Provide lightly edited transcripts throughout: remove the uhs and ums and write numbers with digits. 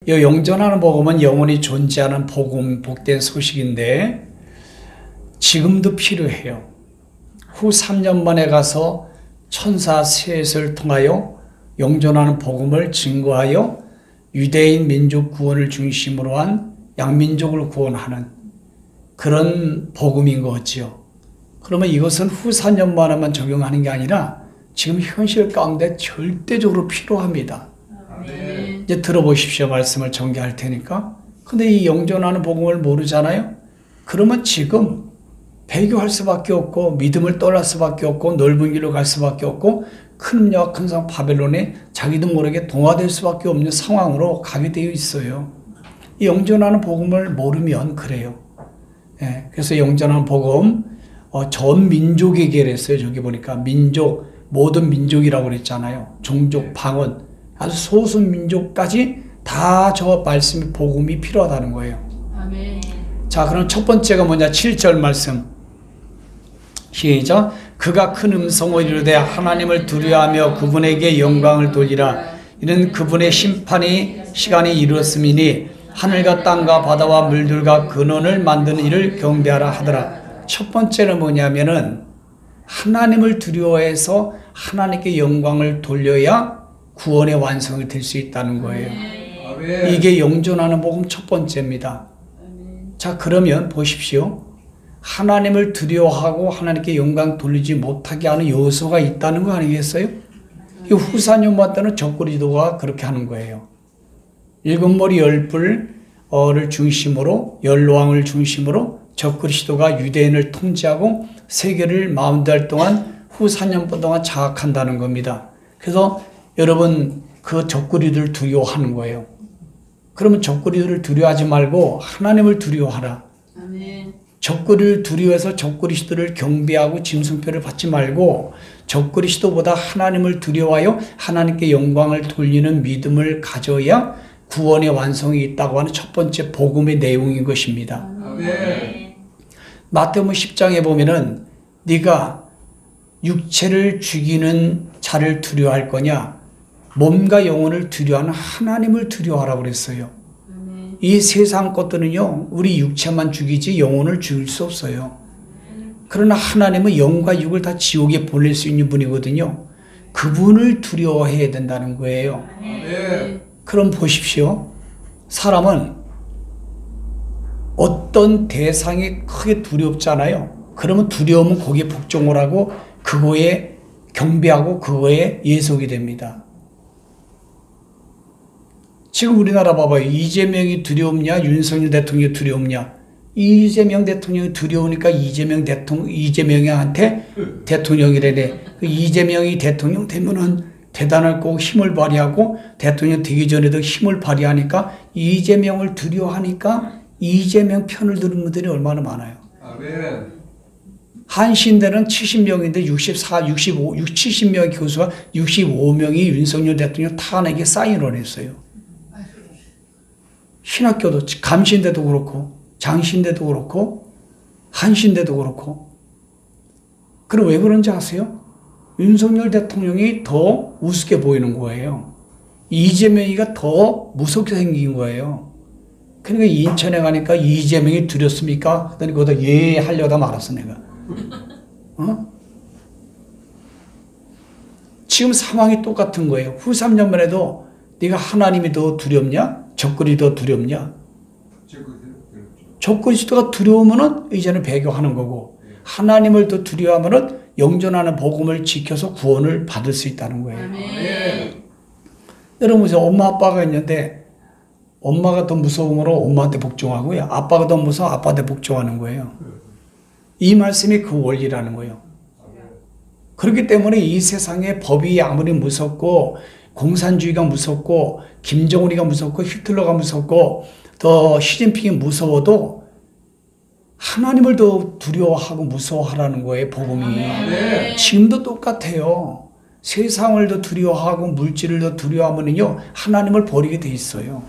이 영존하는 복음은 영원히 존재하는 복음, 복된 소식인데 지금도 필요해요. 후 3년 만에 가서 천사 셋을 통하여 영존하는 복음을 증거하여 유대인 민족 구원을 중심으로 한 양민족을 구원하는 그런 복음인 거지요. 그러면 이것은 후 4년 만에만 적용하는 게 아니라 지금 현실 가운데 절대적으로 필요합니다. 네. 이제 들어보십시오. 말씀을 전개할 테니까. 근데 이 영존하는 복음을 모르잖아요. 그러면 지금 배교할 수밖에 없고 믿음을 떠날 수밖에 없고 넓은 길로 갈 수밖에 없고 큰 음녀와 큰 성 바벨론에 자기도 모르게 동화될 수밖에 없는 상황으로 가게 되어 있어요. 이 영존하는 복음을 모르면 그래요. 예, 그래서 영존하는 복음 전 민족에게 그랬어요. 저기 보니까 민족, 모든 민족이라고 그랬잖아요. 종족, 방언, 아주 소수 민족까지 다 저 말씀의 복음이 필요하다는 거예요. 아멘. 자, 그럼 첫 번째가 뭐냐? 7절 말씀. 시작. 그가 큰 음성으로 이르되 하나님을 두려워하며 그분에게 영광을 돌리라. 이는 그분의 심판이 시간이 이르렀음이니 하늘과 땅과 바다와 물들과 근원을 만드는 이를 경배하라 하더라. 첫 번째는 뭐냐면은 하나님을 두려워해서 하나님께 영광을 돌려야 구원의 완성이 될 수 있다는 거예요. 이게 영존하는 복음 첫 번째입니다. 자, 그러면 보십시오. 하나님을 두려워하고 하나님께 영광 돌리지 못하게 하는 요소가 있다는 거 아니겠어요? 이 후사년만 때는 적그리스도가 그렇게 하는 거예요. 일곱머리 열불을 중심으로 열왕을 중심으로 적그리스도가 유대인을 통치하고 세계를 40달 동안 후 4년 동안 장악한다는 겁니다. 그래서 여러분 그 적그리스도를 두려워하는 거예요. 그러면 적그리스도를 두려워하지 말고 하나님을 두려워하라. 아멘. 적그리스도를 두려워해서 적그리스도를 경배하고 짐승표를 받지 말고 적그리스도보다 하나님을 두려워하여 하나님께 영광을 돌리는 믿음을 가져야 구원의 완성이 있다고 하는 첫 번째 복음의 내용인 것입니다. 아멘. 마태복음 10장에 보면은 네가 육체를 죽이는 자를 두려워할 거냐 몸과 영혼을 두려워하는 하나님을 두려워하라고 그랬어요. 이 세상 것들은요 우리 육체만 죽이지 영혼을 죽일 수 없어요. 그러나 하나님은 영과 육을 다 지옥에 보낼 수 있는 분이거든요. 그분을 두려워해야 된다는 거예요. 그럼 보십시오. 사람은 어떤 대상이 크게 두렵잖아요. 그러면 두려우면 거기에 복종을 하고 그거에 경배하고 그거에 예속이 됩니다. 지금 우리나라 봐봐요. 이재명이 두려움냐 윤석열 대통령이 두려움냐. 이재명 대통령이 두려우니까 이재명한테 대통령이래네. 그 이재명이 대통령 되면은 대단할 거고 힘을 발휘하고 대통령 되기 전에도 힘을 발휘하니까 이재명을 두려워하니까 이재명 편을 드는 분들이 얼마나 많아요. 아멘. 한신대는 70명인데 70명의 교수가 65명이 윤석열 대통령 탄핵에 사인을 했어요. 신학교도 감신대도 그렇고 장신대도 그렇고 한신대도 그렇고. 그럼 왜 그런지 아세요? 윤석열 대통령이 더 우습게 보이는 거예요. 이재명이가 더 무섭게 생긴 거예요. 그러니까 인천에 가니까 이재명이 두렵습니까? 그랬더니 거기다 예 하려다 말았어 내가. 지금 상황이 똑같은 거예요. 후 3년만 해도 네가 하나님이 더 두렵냐? 적그리스도 더 두렵냐? 적그리스도가 두려우면은 이제는 배교하는 거고 하나님을 더 두려워하면은 영존하는 복음을 지켜서 구원을 받을 수 있다는 거예요. 아멘. 여러분 보세요. 엄마 아빠가 있는데 엄마가 더 무서움으로 엄마한테 복종하고요. 아빠가 더 무서워 아빠한테 복종하는 거예요. 이 말씀이 그 원리라는 거예요. 그렇기 때문에 이 세상에 법이 아무리 무섭고 공산주의가 무섭고 김정은이가 무섭고 히틀러가 무섭고 더 시진핑이 무서워도 하나님을 더 두려워하고 무서워하라는 거예요. 복음이. 네. 지금도 똑같아요. 세상을 더 두려워하고 물질을 더 두려워하면요 하나님을 버리게 돼 있어요.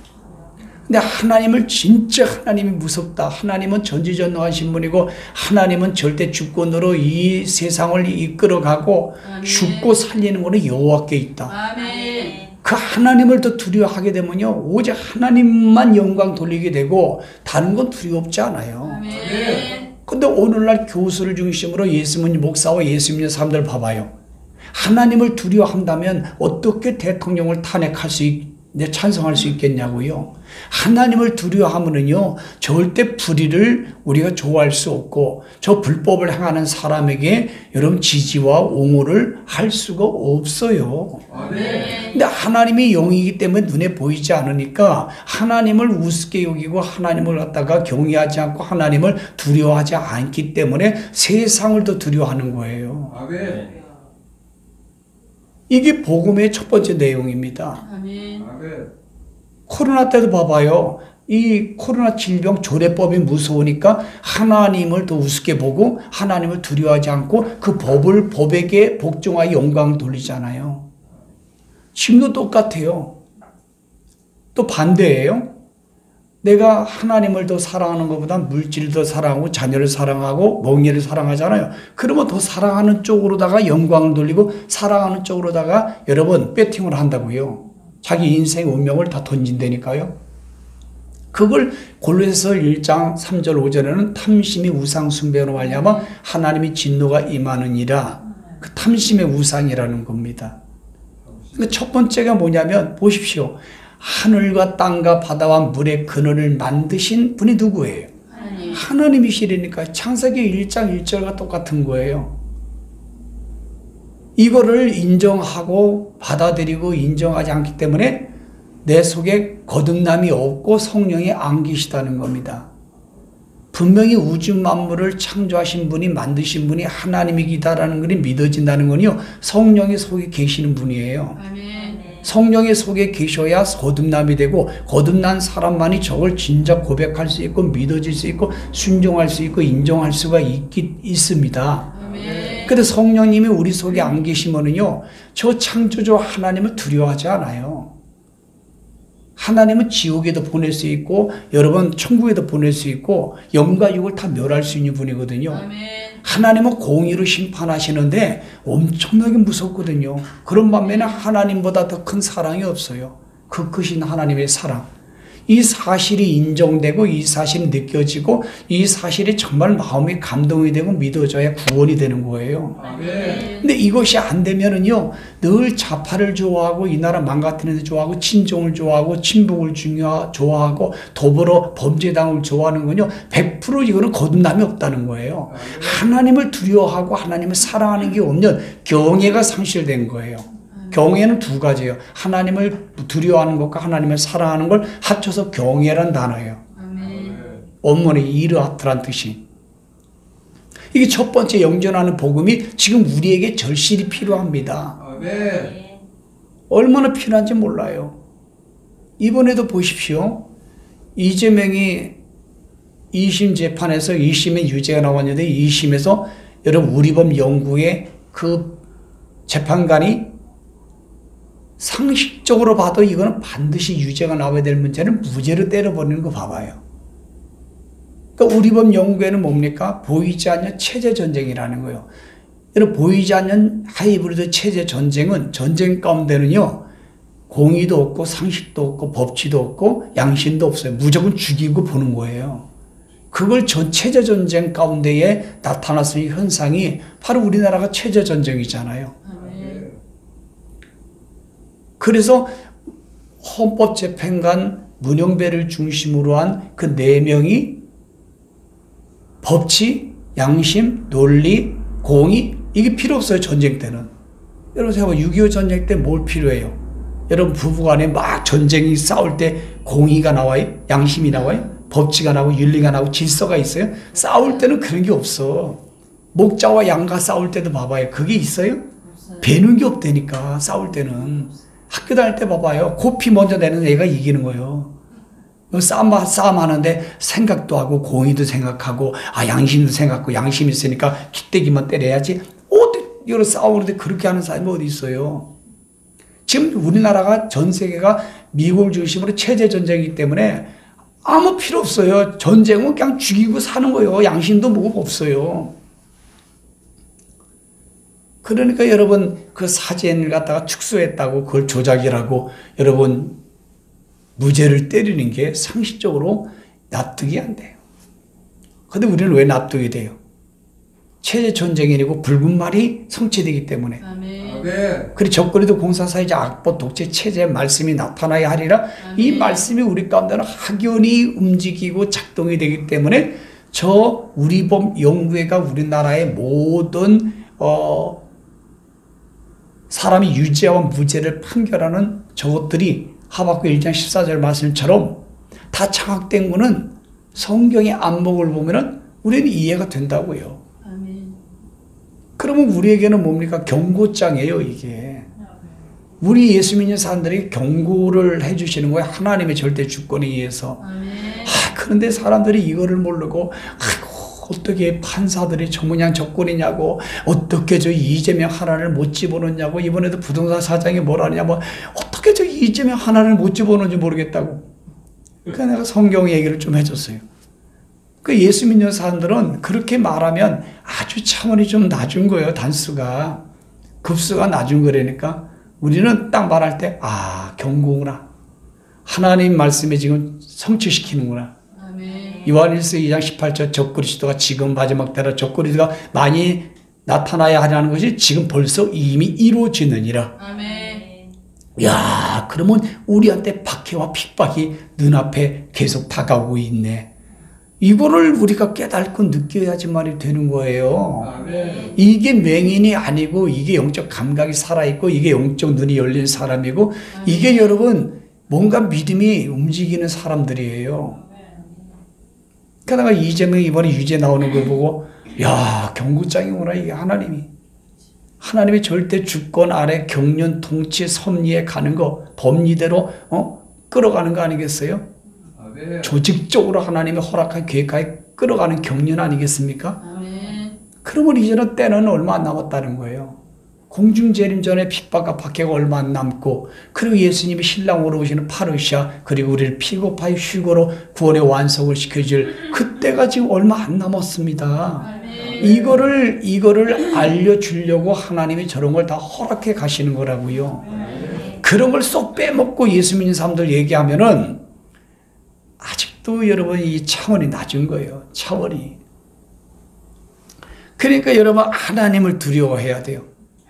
근데 하나님을 진짜 하나님이 무섭다. 하나님은 전지전능하신 분이고 하나님은 절대 주권으로 이 세상을 이끌어가고 아멘. 죽고 살리는 것은 여호와께 있다. 아멘. 그 하나님을 더 두려워하게 되면요, 오직 하나님만 영광 돌리게 되고 다른 건 두려웠지 않아요. 아멘. 근데 오늘날 교수를 중심으로 예수 믿는 목사와 예수 믿는 사람들 봐봐요. 하나님을 두려워한다면 어떻게 대통령을 탄핵할 수 찬성할 수 있겠냐고요. 하나님을 두려워하면은요, 절대 불의를 우리가 좋아할 수 없고 저 불법을 행하는 사람에게 여러분 지지와 옹호를 할 수가 없어요. 아멘. 근데 하나님이 영이기 때문에 눈에 보이지 않으니까 하나님을 우습게 여기고 하나님을 갖다가 경외하지 않고 하나님을 두려워하지 않기 때문에 세상을 더 두려워하는 거예요. 아멘. 이게 복음의 첫 번째 내용입니다. 아멘. 코로나 때도 봐봐요. 이 코로나 질병 조례법이 무서우니까 하나님을 더 우습게 보고 하나님을 두려워하지 않고 그 법에게 복종하여 영광 돌리잖아요. 지금도 똑같아요. 또 반대예요. 내가 하나님을 더 사랑하는 것보다 물질을 더 사랑하고 자녀를 사랑하고 멍에를 사랑하잖아요. 그러면 더 사랑하는 쪽으로다가 영광을 돌리고 사랑하는 쪽으로다가 여러분 배팅을 한다고요. 자기 인생 운명을 다 던진다니까요. 그걸 골로새서 1장 3절 5절에는 탐심이 우상 숭배로 말미암아 하나님의 진노가 임하느니라. 그 탐심의 우상이라는 겁니다. 근데 첫 번째가 뭐냐면 보십시오. 하늘과 땅과 바다와 물의 근원을 만드신 분이 누구예요? 하나님이시라니까. 창세기 1장 1절과 똑같은 거예요. 이거를 인정하고 받아들이고 인정하지 않기 때문에 내 속에 거듭남이 없고 성령이 안 계시다는 겁니다. 분명히 우주 만물을 창조하신 분이 만드신 분이 하나님이기다라는 것이 믿어진다는 건요, 성령이 속에 계시는 분이에요. 성령의 속에 계셔야 거듭남이 되고 거듭난 사람만이 저걸 진짜 고백할 수 있고 믿어질 수 있고 순종할 수 있고 인정할 수가 있습니다. 근데 성령님이 우리 속에 안 계시면은요, 저 창조주 하나님을 두려워하지 않아요. 하나님은 지옥에도 보낼 수 있고 여러분 천국에도 보낼 수 있고 영과 육을 다 멸할 수 있는 분이거든요. 하나님은 공의로 심판하시는데 엄청나게 무섭거든요. 그런 반면에 하나님보다 더 큰 사랑이 없어요. 그 크신 하나님의 사랑. 이 사실이 인정되고 이 사실이 느껴지고 이 사실이 정말 마음이 감동이 되고 믿어져야 구원이 되는 거예요. 근데 이것이 안 되면은요, 늘 자파를 좋아하고 이 나라 망가뜨리는 데 좋아하고 친종을 좋아하고 친북을 좋아하고 더불어 범죄당을 좋아하는 건요, 100% 이거는 거듭남이 없다는 거예요. 하나님을 두려워하고 하나님을 사랑하는 게 없는 경외가 상실된 거예요. 경외는 두 가지예요. 하나님을 두려워하는 것과 하나님을 사랑하는 걸 합쳐서 경외란 단어예요. 원문의 이르아트란 뜻이. 이게 첫 번째 영전하는 복음이 지금 우리에게 절실히 필요합니다. 얼마나 필요한지 몰라요. 이번에도 보십시오. 이재명이 2심 재판에서 1심에 유죄가 나왔는데 2심에서 여러분 우리법 연구의 그 재판관이 상식적으로 봐도 이거는 반드시 유죄가 나와야 될 문제는 무죄로 때려버리는 거 봐봐요. 그러니까 우리법 연구에는 뭡니까? 보이지 않는 체제 전쟁이라는 거예요. 여러분 보이지 않는 하이브리드 체제 전쟁은 전쟁 가운데는요, 공의도 없고 상식도 없고 법치도 없고 양심도 없어요. 무조건 죽이고 보는 거예요. 그걸 전 체제 전쟁 가운데에 나타났을 현상이 바로 우리나라가 체제 전쟁이잖아요. 그래서 헌법재판관 문영배를 중심으로 한 그 4명이 법치, 양심, 논리, 공의 이게 필요 없어요. 전쟁 때는. 여러분 생각해봐요. 6.25 전쟁 때 뭘 필요해요? 여러분 부부간에 막 전쟁이 싸울 때 공의가 나와요? 양심이 나와요? 법치가 나오고 윤리가 나오고 질서가 있어요? 싸울 때는 그런 게 없어. 목자와 양과 싸울 때도 봐봐요. 그게 있어요? 배는 게 없다니까 싸울 때는. 학교 다닐 때 봐봐요. 코피 먼저 내는 애가 이기는 거예요. 싸움하는데 생각도 하고 공의도 생각하고 양심도 생각하고 양심이 있으니까 기대기만 때려야지. 어디 이걸 싸우는데 그렇게 하는 사람이 어디 있어요. 지금 우리나라가 전 세계가 미국을 중심으로 체제 전쟁이기 때문에 아무 필요 없어요. 전쟁은 그냥 죽이고 사는 거예요. 양심도 뭐가 없어요. 그러니까 여러분 그 사진을 갖다가 축소했다고 그걸 조작이라고 여러분 무죄를 때리는 게 상식적으로 납득이 안 돼요. 근데 우리는 왜 납득이 돼요? 체제 전쟁이고 붉은 말이 성취되기 때문에. 아멘. 아멘. 그리고 적그리도 공사사이자 악법 독재 체제의 말씀이 나타나야 하리라. 이 말씀이 우리 가운데는 확연히 움직이고 작동이 되기 때문에 저 우리법 영구회가 우리나라의 모든 사람이 유죄와 무죄를 판결하는 저것들이 하박국 1장 14절 말씀처럼 다 장악된 거는 성경의 안목을 보면은 우리는 이해가 된다고요. 아멘. 그러면 우리에게는 뭡니까? 경고장이에요, 이게. 우리 예수 믿는 사람들이 경고를 해주시는 거예요. 하나님의 절대 주권에 의해서. 아멘. 그런데 사람들이 이거를 모르고, 어떻게 판사들이 저 모양 저꼴이냐고, 어떻게 저 이재명 하나를 못 집어넣냐고, 이번에도 부동산 사장이 뭐라냐, 뭐, 어떻게 저 이재명 하나를 못 집어넣는지 모르겠다고. 그러니까 내가 성경 얘기를 좀 해줬어요. 그 예수 믿는 사람들은 그렇게 말하면 아주 차원이 좀 낮은 거예요, 단수가. 급수가 낮은 거라니까. 우리는 딱 말할 때, 경고구나. 하나님 말씀에 지금 성취시키는구나. 아멘. 요한일서 2장 18절 적그리스도가 지금 마지막 때라 적그리스도가 많이 나타나야 하려는 것이 지금 벌써 이미 이루어지느니라. 아멘. 야, 그러면 우리한테 박해와 핍박이 눈앞에 계속 다가오고 있네. 이거를 우리가 깨닫고 느껴야지만이 되는 거예요. 아멘. 이게 맹인이 아니고 이게 영적 감각이 살아있고 이게 영적 눈이 열린 사람이고 이게 여러분 뭔가 믿음이 움직이는 사람들이에요. 게다가 이재명이 이번에 유죄 나오는 거 보고 야, 경고장이구나. 이게 하나님의 절대 주권 아래 경륜 통치 섭리에 가는 거 법리대로 끌어가는 거 아니겠어요? 아멘. 조직적으로 하나님의 허락한 계획하에 끌어가는 경륜 아니겠습니까? 아멘. 그러면 이제는 때는 얼마 안 남았다는 거예요. 공중재림 전에 핍박과 박해가 얼마 안 남고 그리고 예수님이 신랑으로 오시는 파르시아 그리고 우리를 피고파의 휴거로 구원의 완성을 시켜줄 그때가 지금 얼마 안 남았습니다. 이거를 알려주려고 하나님이 저런 걸 다 허락해 가시는 거라고요. 그런 걸 쏙 빼먹고 예수 믿는 사람들 얘기하면은 아직도 여러분 이 차원이 낮은 거예요. 차원이. 그러니까 여러분 하나님을 두려워해야 돼요.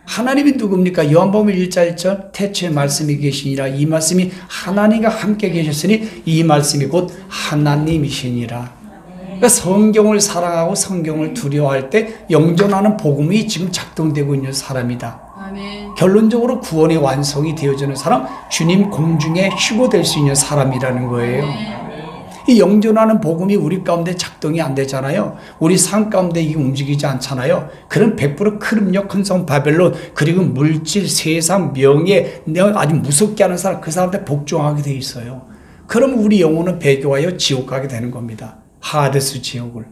하나님이 누굽니까? 요한복음 1장 1절 태초에 말씀이 계시니라. 이 말씀이 하나님과 함께 계셨으니 이 말씀이 곧 하나님이시니라. 그러니까 성경을 사랑하고 성경을 두려워할 때 영존하는 복음이 지금 작동되고 있는 사람이다. 아멘. 결론적으로 구원의 완성이 되어지는 사람, 주님 공중에 휴거될 수 있는 사람이라는 거예요. 이 영존하는 복음이 우리 가운데 작동이 안 되잖아요. 우리 삶 가운데 이게 움직이지 않잖아요. 그럼 100% 크름력, 큰성 바벨론, 그리고 물질, 세상, 명예, 내가 아주 무섭게 하는 사람, 그 사람한테 복종하게 돼 있어요. 그럼 우리 영혼은 배교하여 지옥 가게 되는 겁니다. 하데스 지옥을.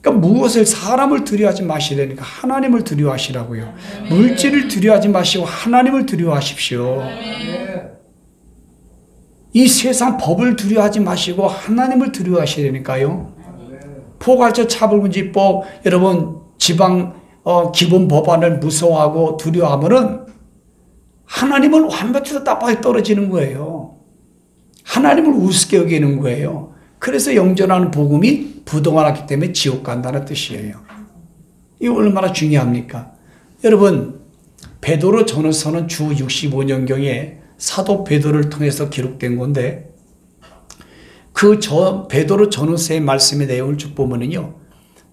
그러니까 무엇을 사람을 두려워하지 마시라니까 하나님을 두려워하시라고요. 물질을 두려워하지 마시고 하나님을 두려워하십시오. 이 세상 법을 두려워하지 마시고 하나님을 두려워하시라니까요. 포괄적 차별금지법, 여러분 지방 기본 법안을 무서워하고 두려워하면은 하나님은 완벽해서 따박에 떨어지는 거예요. 하나님을 우습게 여기는 거예요. 그래서 영존하는 복음이 부동하기 때문에 지옥 간다는 뜻이에요. 이거 얼마나 중요합니까? 여러분 베드로 전후서는 주 65년경에 사도 베드로를 통해서 기록된 건데 그 베드로 전후서의 말씀의 내용을 쭉 보면은요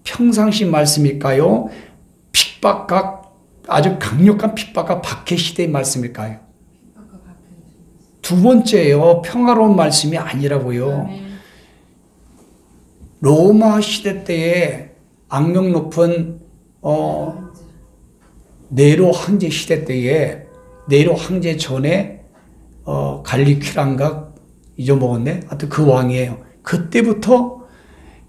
평상시 말씀일까요? 핍박과 아주 강력한 핍박과 박해 시대의 말씀일까요? 두 번째예요. 평화로운 말씀이 아니라고요. 로마 시대 때에 악명 높은 네로 황제 시대 때에 네로 황제 전에 갈리큐란가 잊어먹었네. 하여튼 그 왕이에요. 그때부터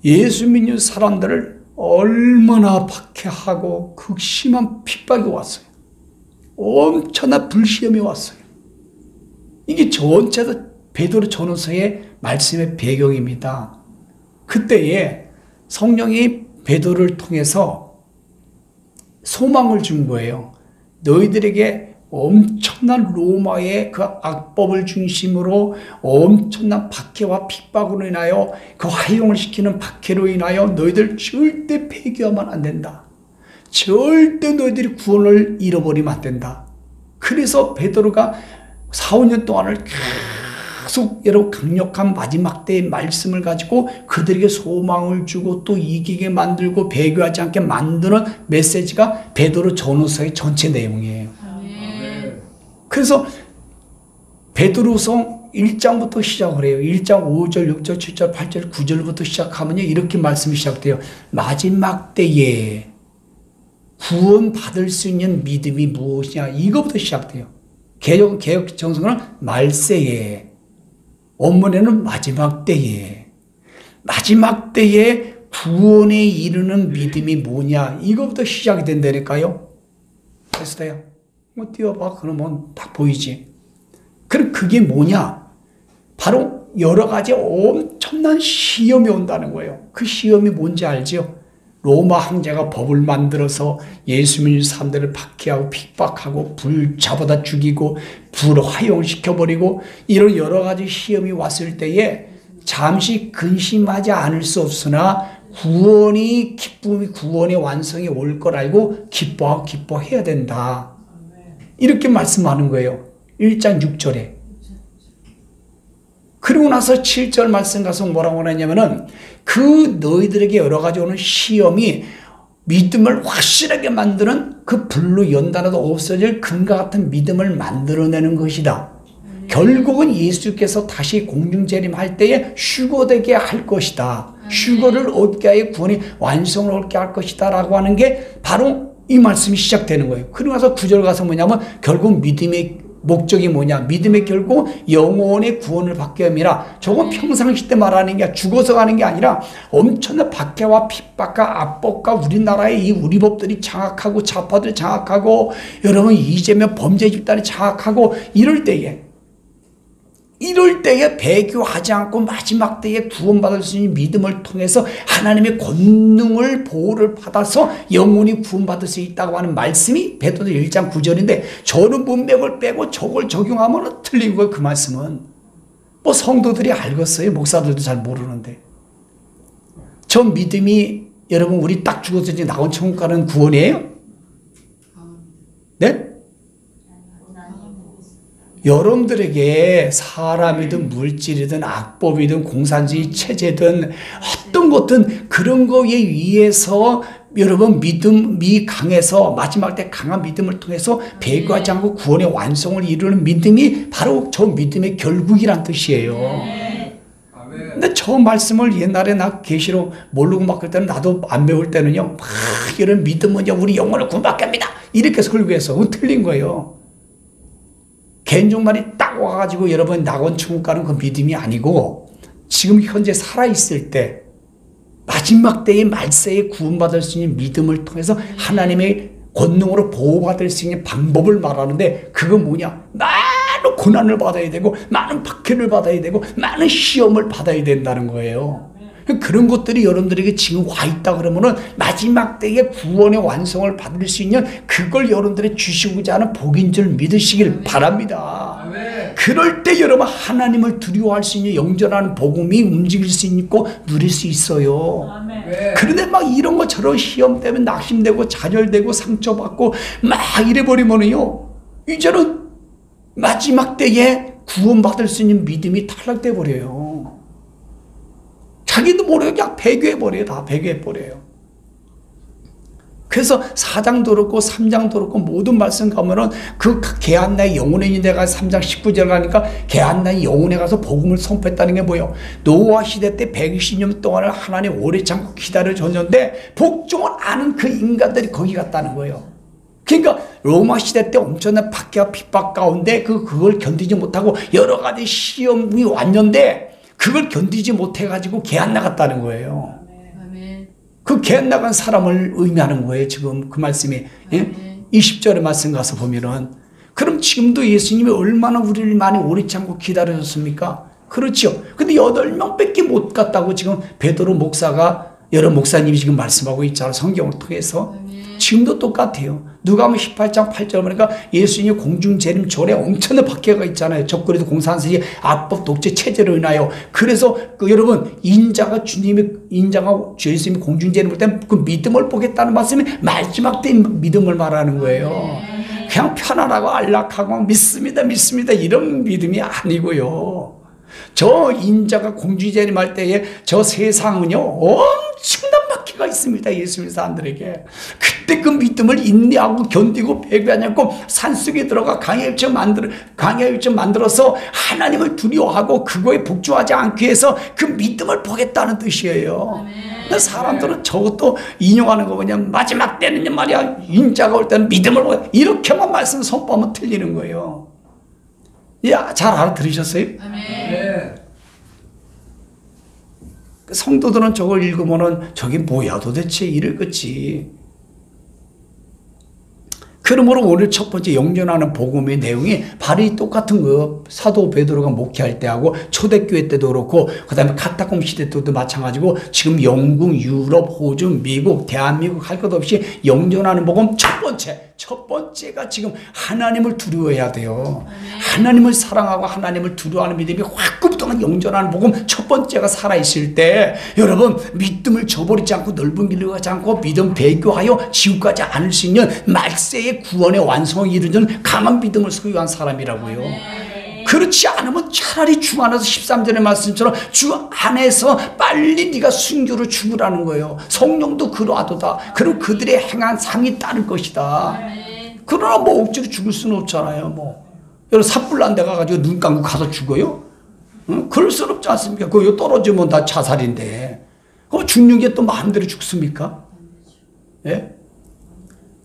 예수 믿는 사람들을 얼마나 박해하고 극심한 핍박이 왔어요. 엄청난 불시험이 왔어요. 이게 전체도 베드로 전후서의 말씀의 배경입니다. 그때에 성령이 베드로를 통해서 소망을 준 거예요. 너희들에게 엄청난 로마의 그 악법을 중심으로 엄청난 박해와 핍박으로 인하여 그 화형을 시키는 박해로 인하여 너희들 절대 폐기하면 안 된다. 절대 너희들이 구원을 잃어버리면 안 된다. 그래서 베드로가 4, 5년 동안을 계속 여러분 강력한 마지막 때의 말씀을 가지고 그들에게 소망을 주고 또 이기게 만들고 배교하지 않게 만드는 메시지가 베드로 전후서의 전체 내용이에요. 그래서 베드로서 1장부터 시작을 해요. 1장 5절, 6절, 7절, 8절, 9절부터 시작하면요. 이렇게 말씀이 시작돼요. 마지막 때에 구원받을 수 있는 믿음이 무엇이냐. 이거부터 시작돼요. 개역 정성은 말세에, 원문에는 마지막 때에, 마지막 때에 구원에 이르는 믿음이 뭐냐. 이거부터 시작이 된다니까요. 됐어요. 뭐 띄워봐. 그러면 딱 보이지. 그럼 그게 뭐냐? 바로 여러 가지 엄청난 시험이 온다는 거예요. 그 시험이 뭔지 알죠? 로마 황제가 법을 만들어서 예수 믿는 사람들을 박해하고 핍박하고 불 잡아다 죽이고 불을 화형을 시켜버리고 이런 여러 가지 시험이 왔을 때에 잠시 근심하지 않을 수 없으나 구원이 기쁨이 구원의 완성이 올 걸 알고 기뻐하고 기뻐해야 된다. 이렇게 말씀하는 거예요. 1장 6절에. 그리고 나서 7절 말씀 가서 뭐라고 하냐면은 그 너희들에게 여러 가지 오는 시험이 믿음을 확실하게 만드는 그 불로 연달아도 없어질 금과 같은 믿음을 만들어내는 것이다. 결국은 예수께서 다시 공중재림할 때에 휴거되게 할 것이다. 휴거를 얻게 하여 구원이 완성을 얻게 할 것이다 라고 하는 게 바로 이 말씀이 시작되는 거예요. 그리고 나서 9절 가서 뭐냐면 결국 믿음의 목적이 뭐냐. 믿음의 결국 영혼의 구원을 받게 함이라. 저건 평상시 때 말하는 게 죽어서 가는 게 아니라 엄청난 박해와 핍박과 압박과 우리나라의 이 우리 법들이 장악하고 좌파들이 장악하고 여러분 이재명 범죄 집단이 장악하고 이럴 때에 배교하지 않고 마지막 때에 구원받을 수 있는 믿음을 통해서 하나님의 권능을 보호를 받아서 영혼이 구원받을 수 있다고 하는 말씀이 베드로 1장 9절인데 저는 문맥을 빼고 저걸 적용하면 틀린 거예요. 그 말씀은 뭐 성도들이 알겠어요. 목사들도 잘 모르는데 저 믿음이 여러분 우리 딱 죽어서 이제 나온 천국 가는 구원이에요? 네? 여러분들에게 사람이든 물질이든 악법이든 공산주의 체제든 어떤 것든 그런 거에 의해서 여러분 믿음이 강해서 마지막 때 강한 믿음을 통해서 배교하지 않고 구원의 완성을 이루는 믿음이 바로 저 믿음의 결국이란 뜻이에요. 근데 저 말씀을 옛날에 나 계시록 모르고 막 그럴 때는 나도 안 배울 때는요 막 이런 믿음은 우리 영혼을 구원받게 합니다 이렇게 설교해서 그건 틀린 거예요. 개인종말이 딱 와가지고 여러분 낙원 천국 가는 그 믿음이 아니고 지금 현재 살아있을 때 마지막 때의 말세에 구원받을 수 있는 믿음을 통해서 하나님의 권능으로 보호받을 수 있는 방법을 말하는데 그건 뭐냐? 많은 고난을 받아야 되고 많은 박해를 받아야 되고 많은 시험을 받아야 된다는 거예요. 그런 것들이 여러분들에게 지금 와 있다 그러면은 마지막 때에 구원의 완성을 받을 수 있는 그걸 여러분들이 주시고자 하는 복인 줄 믿으시길 바랍니다. 그럴 때 여러분 하나님을 두려워할 수 있는 영전하는 복음이 움직일 수 있고 누릴 수 있어요. 그런데 막 이런 것처럼 시험 때문에 낙심되고 좌절되고 상처받고 막 이래버리면은요 이제는 마지막 때에 구원받을 수 있는 믿음이 탈락돼 버려요. 자기도 모르게 그냥 배교해버려요. 다 배교해버려요. 그래서 4장도 그렇고 3장도 그렇고 모든 말씀 가면은 그 개한나의 영혼의 인내가 3장 19절 가니까 개한나의 영혼에 가서 복음을 선포했다는 게 뭐예요? 노아 시대 때 120년 동안을 하나님 오래 참고 기다려줬는데 복종을 아는 그 인간들이 거기 갔다는 거예요. 그러니까 로마 시대 때 엄청난 박해와 핍박 가운데 그걸 견디지 못하고 여러 가지 시험이 왔는데 그걸 견디지 못해가지고 개안 나갔다는 거예요. 그 개안 나간 사람을 의미하는 거예요. 지금 그 말씀이. 예? 20절의 말씀 가서 보면은 그럼 지금도 예수님이 얼마나 우리를 많이 오래 참고 기다려줬습니까? 그렇죠. 근데 8명밖에 못 갔다고 지금 베드로 목사가 여러 목사님이 지금 말씀하고 있잖아요. 성경을 통해서. 지금도 똑같아요. 누가복음 18장 8절 보니까 예수님이 공중재림 절에 엄청난 박해가 있잖아요. 적그리도 공산주의 압법 독재 체제로 인하여. 그래서 여러분 인자가 예수님이 공중재림을 때 그 믿음을 보겠다는 말씀이 마지막 때 믿음을 말하는 거예요. 그냥 편안하고 안락하고 믿습니다 이런 믿음이 아니고요. 저 인자가 공중재림할 때에 저 세상은요 엄청난 박해가 있습니다. 예수님 사람들에게. 그때 그 믿음을 인내하고 견디고 배배하지 않고 산속에 들어가 강야일처럼 만들어서 하나님을 두려워하고 그거에 복종하지 않기 위해서 그 믿음을 보겠다는 뜻이에요. 사람들은 저것도 인용하는 거 그냥 마지막 때는 말이야 인자가 올 때는 믿음을 보겠다 이렇게만 말씀 선포하면 틀리는 거예요. 야, 잘 알아들으셨어요? 아멘. 성도들은 저걸 읽으면은 저게 뭐야 도대체 이러겠지. 그러므로 오늘 첫 번째 영전하는 복음의 내용이 바로 이 똑같은 거. 사도 베드로가 목회할 때하고 초대교회 때도 그렇고 그 다음에 카타콤 시대 때도 마찬가지고 지금 영국, 유럽, 호주, 미국, 대한민국 할 것 없이 영전하는 복음 첫 번째가 지금 하나님을 두려워해야 돼요. 하나님을 사랑하고 하나님을 두려워하는 믿음이 확급동안 영전하는 복음 첫 번째가 살아있을 때 여러분 믿음을 저버리지 않고 넓은 길로 가지 않고 믿음 배교하여 지옥까지 않을 수 있는 말세의 구원의 완성을 이루는 강한 믿음을 소유한 사람이라고요. 그렇지 않으면 차라리 주 안에서 13절의 말씀처럼 주 안에서 빨리 네가 순교로 죽으라는 거예요. 성령도 그러하도다. 그럼 그들의 행한 상이 따를 것이다. 그러나 뭐 억지로 죽을 수는 없잖아요. 뭐 여러분 삽불난 데 가가지고 눈 감고 가서 죽어요? 응? 그럴 수는 없지 않습니까? 그거 떨어지면 다 자살인데 그럼 죽는 게 또 마음대로 죽습니까? 예?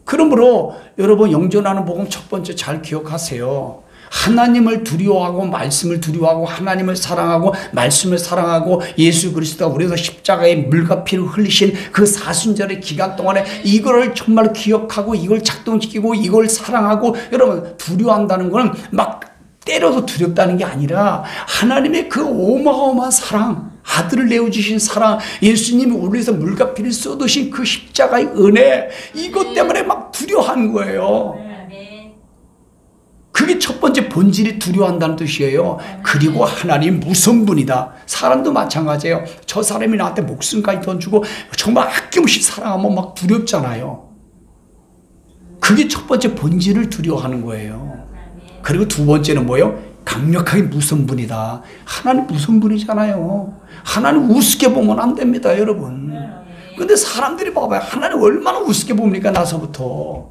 그러므로 여러분 영전하는 복음 첫 번째 잘 기억하세요. 하나님을 두려워하고 말씀을 두려워하고 하나님을 사랑하고 말씀을 사랑하고 예수 그리스도가 우리에서 십자가에 물과 피를 흘리신 그 사순절의 기간 동안에 이거를 정말 기억하고 이걸 작동시키고 이걸 사랑하고 여러분 두려워한다는 거는 막 때려도 두렵다는 게 아니라 하나님의 그 어마어마한 사랑 아들을 내어주신 사랑 예수님이 우리에서 물과 피를 쏟으신 그 십자가의 은혜 이것 때문에 막 두려워하는 거예요. 그게 첫 번째 본질이 두려워한다는 뜻이에요. 그리고 하나님 무슨 분이다. 사람도 마찬가지예요. 저 사람이 나한테 목숨까지 던지고 정말 아낌없이 사랑하면 막 두렵잖아요. 그게 첫 번째 본질을 두려워하는 거예요. 그리고 두 번째는 뭐예요? 강력하게 무슨 분이다. 하나님 무슨 분이잖아요. 하나님 우습게 보면 안 됩니다, 여러분. 근데 사람들이 봐봐요. 하나님 얼마나 우습게 봅니까, 나서부터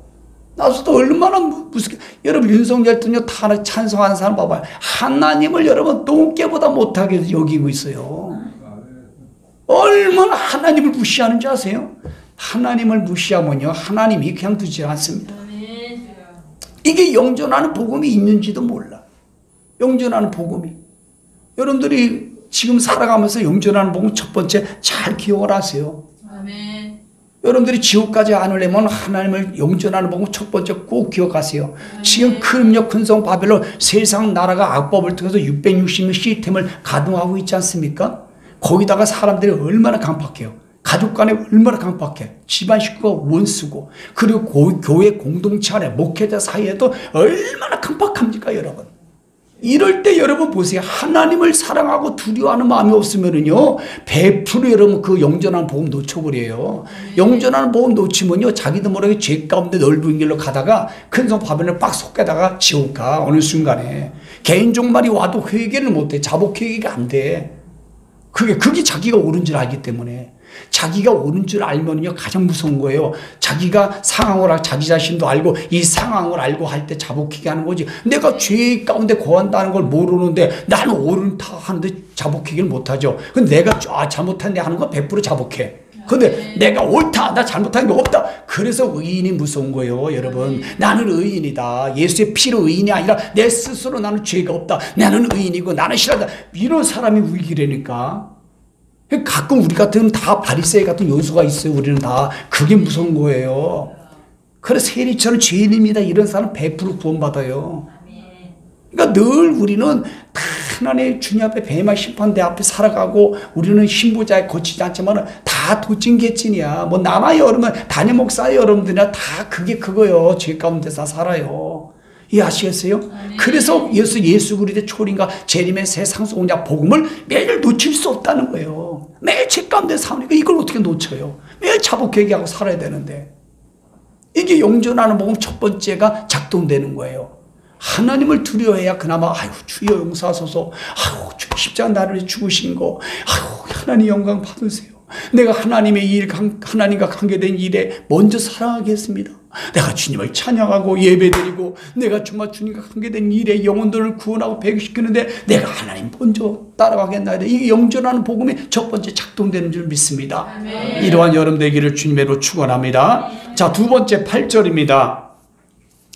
얼마나 무섭게. 여러분 윤석열 대통령 다 찬성하는 사람 봐봐요. 하나님을 여러분 똥개보다 못하게 여기고 있어요. 얼마나 하나님을 무시하는지 아세요? 하나님을 무시하면요 하나님이 그냥 두지 않습니다. 이게 영전하는 복음이 있는지도 몰라. 영전하는 복음이. 여러분들이 지금 살아가면서 영전하는 복음 첫 번째 잘 기억을 하세요. 아멘. 여러분들이 지옥까지 안 오려면 하나님을 영전하는 복음 첫 번째 꼭 기억하세요. 지금 큰력 큰성 바벨론 세상 나라가 악법을 통해서 660년 시스템을 가동하고 있지 않습니까? 거기다가 사람들이 얼마나 강팍해요. 가족 간에 얼마나 강팍해. 집안 식구가 원수고 그리고 교회 공동체 안에 목회자 사이에도 얼마나 강팍합니까 여러분. 이럴 때 여러분 보세요. 하나님을 사랑하고 두려워하는 마음이 없으면은요 100% 여러분 그 영전하는 복음 놓쳐버려요. 영전하는 복음 놓치면요 자기도 모르게 죄 가운데 넓은 길로 가다가 큰성 바벨론을 빡 속에다가 지옥 가. 어느 순간에 개인 종말이 와도 회개를 못해. 자복 회개가 안 돼. 그게 자기가 옳은 줄 알기 때문에. 자기가 옳은 줄 알면요 가장 무서운 거예요. 자기가 상황을 알고 자기 자신도 알고 이 상황을 알고 할 때 자복하게 하는 거지. 내가 죄 가운데 거한다는 걸 모르는데 나는 옳다 하는데 자복하기를 못하죠. 근데 내가 잘못한데 하는 건 100% 자복해. 근데 내가 옳다 나 잘못한 게 없다. 그래서 의인이 무서운 거예요 여러분. 나는 의인이다. 예수의 피로 의인이 아니라 내 스스로 나는 죄가 없다. 나는 의인이고 나는 싫어한다. 이런 사람이 위기라니까. 가끔 우리 같은 다 바리새인 같은 요소가 있어요. 우리는 다. 그게 무서운 거예요. 그래서 세리처럼 죄인입니다. 이런 사람 100% 구원받아요. 그러니까 늘 우리는 다 하나님의 주님 앞에 배만 심판대 앞에 살아가고 우리는 신부자에 거치지 않지만 다 도찐개찐이야. 뭐 나나 여러분 담임 목사 여러분들이나 다 그게 그거요. 죄 가운데서 살아요. 이해하시겠어요? 그래서 예수 그리스도의 초림과 재림의 새 상속자 복음을 매일 놓칠 수 없다는 거예요. 매일 죄 가운데 사니까 이걸 어떻게 놓쳐요? 매일 자복 회개하고 살아야 되는데 이게 영존하는 복음 첫 번째가 작동되는 거예요. 하나님을 두려워해야 그나마 아유 주여 용서하소서, 아유 십자가 나를 위해 죽으신 거, 아유 하나님 영광 받으세요. 내가 하나님의 일, 하나님과 관계된 일에 먼저 사랑하겠습니다. 내가 주님을 찬양하고 예배드리고 내가 정말 주님과 관계된 일에 영혼들을 구원하고 배교시키는데 내가 하나님 먼저 따라가겠나이다. 이게 영존하는 복음이 첫 번째 작동되는 줄 믿습니다. 아멘. 이러한 여러분 되기를 주님으로 축원합니다. 자, 두 번째 8절입니다.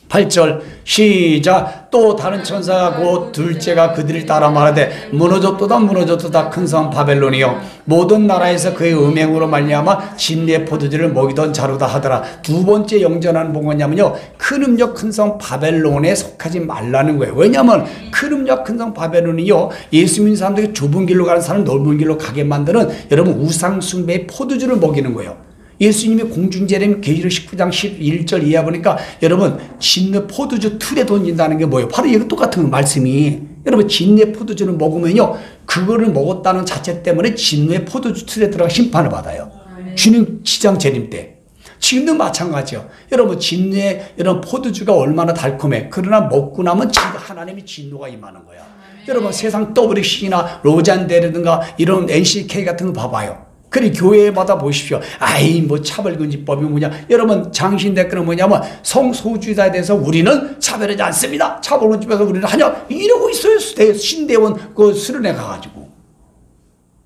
8절 시작. 또 다른 천사가 곧 둘째가 그들을 따라 말하되 무너졌도다 큰 성 바벨론이요 모든 나라에서 그의 음행으로 말미암아 진리의 포도주를 먹이던 자루다 하더라. 두 번째 영전하는 복음은 뭐냐면요, 큰 음력 큰 성 바벨론에 속하지 말라는 거예요. 왜냐하면 큰 음력 큰 성 바벨론이요 예수 믿는 사람들이 좁은 길로 가는 사람 넓은 길로 가게 만드는 여러분 우상 숭배의 포도주를 먹이는 거예요. 예수님이 공중제림 계시록 19장 11절 이하 보니까 여러분 진리 포도주 틀에 던진다는 게 뭐예요? 바로 이거 똑같은 말씀이 여러분 진리 포도주를 먹으면요 그거를 먹었다는 자체 때문에 진리 포도주 틀에 들어가 심판을 받아요. 주님 시장 재림 때. 지금도 마찬가지요. 여러분 진리의 이런 포도주가 얼마나 달콤해. 그러나 먹고 나면 하나님의 진노가 임하는 거야. 여러분 세상 WC나 로잔데라든가 이런 NCK 같은 거 봐봐요. 그래 교회마다 보십시오. 아이 뭐 차별금지법이 뭐냐. 여러분 장신 댓글은 뭐냐면 성소주자에 대해서 우리는 차별하지 않습니다. 차별금지법에서 우리는 하냐 이러고 있어요. 신대원 그 수련회 가가지고.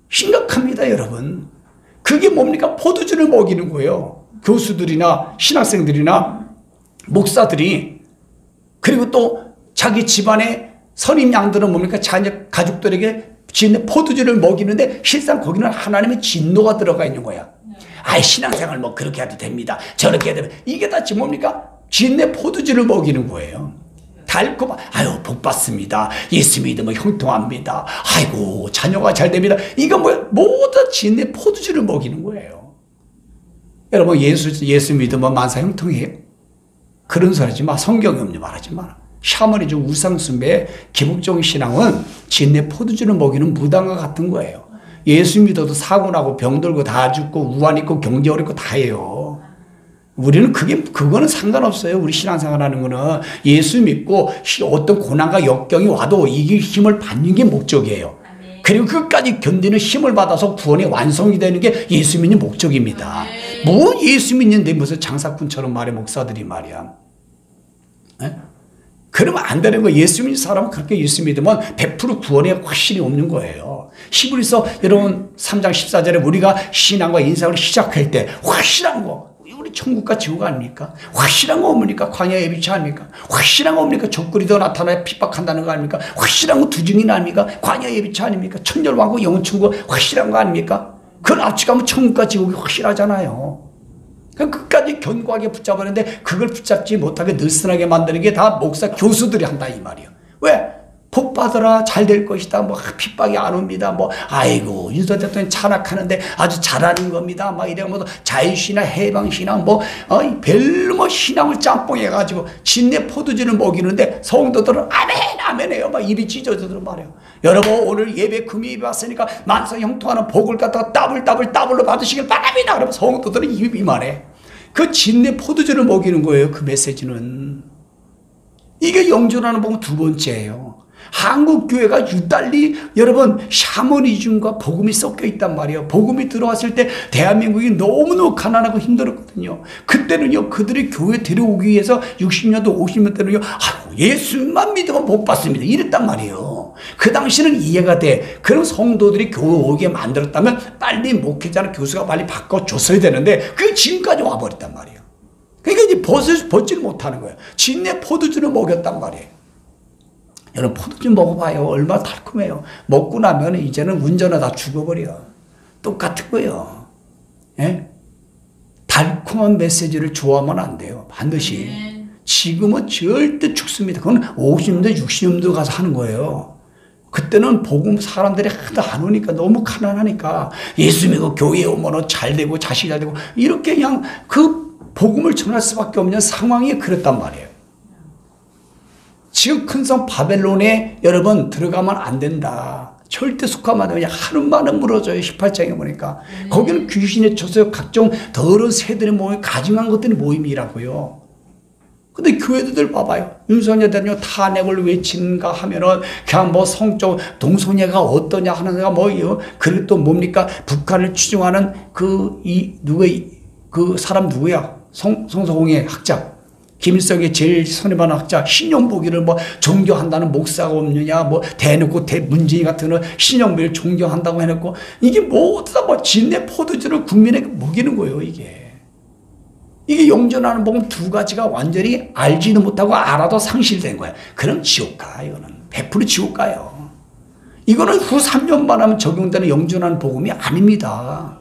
심각합니다 여러분. 그게 뭡니까? 포도주를 먹이는 거예요. 교수들이나 신학생들이나 목사들이. 그리고 또 자기 집안의 선임 양들은 뭡니까? 자녀 가족들에게 진의 포도주를 먹이는데 실상 거기는 하나님의 진노가 들어가 있는 거야. 아이 신앙생활 뭐 그렇게 해도 됩니다. 저렇게 해도 됩니다. 이게 다 지금 뭡니까? 진의 포도주를 먹이는 거예요. 달콤한 아유 복 받습니다. 예수 믿으면 형통합니다. 아이고 자녀가 잘 됩니다. 이거 뭐야? 모두 진의 포도주를 먹이는 거예요. 여러분 예수 믿으면 만사 형통해요? 그런 소리 하지 마. 성경이 없니 말하지 마라. 샤머니즘 우상숭배의 기복적인 신앙은 진내 포도주를 먹이는 무당과 같은 거예요. 예수 믿어도 사고 나고 병들고 다 죽고 우환 있고 경제 어렵고 다 해요. 우리는 그거는 상관없어요. 우리 신앙생활하는 거는 예수 믿고 어떤 고난과 역경이 와도 이길 힘을 받는 게 목적이에요. 그리고 끝까지 견디는 힘을 받아서 구원이 완성이 되는 게 예수 믿는 목적입니다. 뭐 예수 믿는데 무슨 장사꾼처럼 말해 목사들이 말이야. 에? 그러면 안 되는 거예요. 예수 믿는 사람은 그렇게 예수 믿으면 100% 구원에 확신이 없는 거예요. 히브리서 여러분 3장 14절에 우리가 신앙과 인생을 시작할 때 확실한 거 우리 천국과 지옥 아닙니까? 확실한 거 뭡니까? 광야 예비치 아닙니까? 확실한 거 뭡니까? 적그리 더 나타나야 핍박한다는 거 아닙니까? 확실한 거 두증인 아닙니까? 광야 예비치 아닙니까? 천년왕국 영원천국 확실한 거 아닙니까? 그 앞치 가면 천국과 지옥이 확실하잖아요. 끝까지 견고하게 붙잡았는데 그걸 붙잡지 못하게 느슨하게 만드는 게 다 목사 교수들이 한다 이 말이에요. 왜? 복 받아라 잘 될 것이다 뭐 핍박이 안 옵니다 뭐 아이고 윤석열 대통령 찬악하는데 아주 잘하는 겁니다 막 이래 뭐 자유신앙 해방신앙 뭐 별로 뭐 신앙을 짬뽕해 가지고 진내 포도주를 먹이는데 성도들은 아멘 아멘해요 막 입이 찢어져서 말해요. 여러분 오늘 예배 금요일 왔으니까 만사 형통하는 복을 갖다가 더블로 받으시길 바랍니다. 그러면 성도들은 입이 이만해. 그 진내 포도주를 먹이는 거예요. 그 메시지는. 이게 영존하는 복음 두 번째예요. 한국 교회가 유달리 여러분 샤머니즘과 복음이 섞여 있단 말이에요. 복음이 들어왔을 때 대한민국이 너무너무 가난하고 힘들었거든요. 그때는요 그들이 교회 데려오기 위해서 60년도 50년 때는요 예수만 믿으면 복 받습니다 이랬단 말이에요. 그 당시는 이해가 돼. 그런 성도들이 교회 오게 만들었다면 빨리 목회자나 교수가 빨리 바꿔줬어야 되는데 그게 지금까지 와버렸단 말이에요. 그러니까 이제 벗지를 못하는 거예요. 진내 포도주를 먹였단 말이에요. 여러분 포도주 먹어봐요. 얼마나 달콤해요. 먹고 나면 이제는 운전하다 죽어버려. 똑같은 거예요. 예? 달콤한 메시지를 좋아하면 안 돼요. 반드시 지금은 절대 죽습니다. 그건 50년대 60년대 가서 하는 거예요. 그때는 복음 사람들이 하도 안 오니까 너무 가난하니까 예수 믿고 교회에 오면 잘 되고 자식이 잘 되고 이렇게 그냥 그 복음을 전할 수밖에 없는 상황이 그랬단 말이에요. 지금 큰 성 바벨론에 여러분 들어가면 안 된다. 절대 속하면 안 돼요. 하루만은 무너져요. 18장에 보니까. 거기는 귀신의 처소요 각종 더러운 새들의 모임, 가증한 것들의 모임이라고요. 근데 교회들 봐봐요. 윤석열대는 탄핵을 외치는가 하면은 그냥 뭐 성적 동성애가 어떠냐 하는 데가 뭐예요. 그리고 또 뭡니까? 북한을 추종하는 그 사람 누구야? 성서공의 학자. 김일성의 제일 선임하는 학자 신영복이를 뭐 존경한다는 목사가 없느냐 뭐 대놓고 문재인 같은 거 신영복을 존경한다고 해놓고 이게 뭐 어디다 뭐 진내 포도주를 국민에게 먹이는 거예요. 이게 영전하는 복음 두 가지가 완전히 알지도 못하고 알아도 상실된 거야. 그럼 지옥 가. 이거는 100% 지옥 가요. 이거는 후 3년만 하면 적용되는 영전하는 복음이 아닙니다.